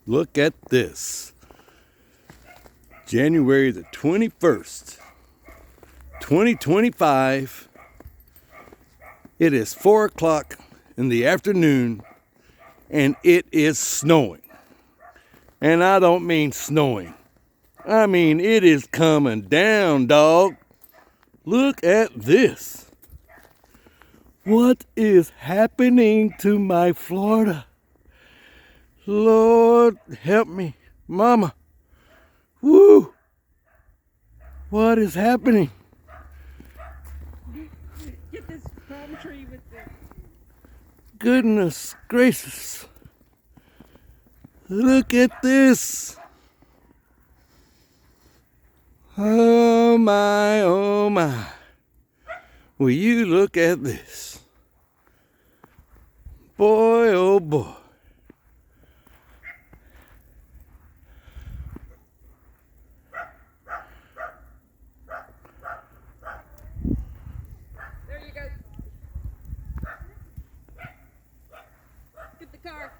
Look at this. January the 21st, 2025. It is 4 o'clock in the afternoon and it is snowing. And I don't mean snowing. I mean it is coming down, dog. Look at this. What is happening to my Florida? Lord help me. Mama. Woo! What is happening? Get this palm tree with the... Goodness gracious. Look at this. Oh my, oh my. Will you look at this? Boy, oh boy. There you go. Get the car.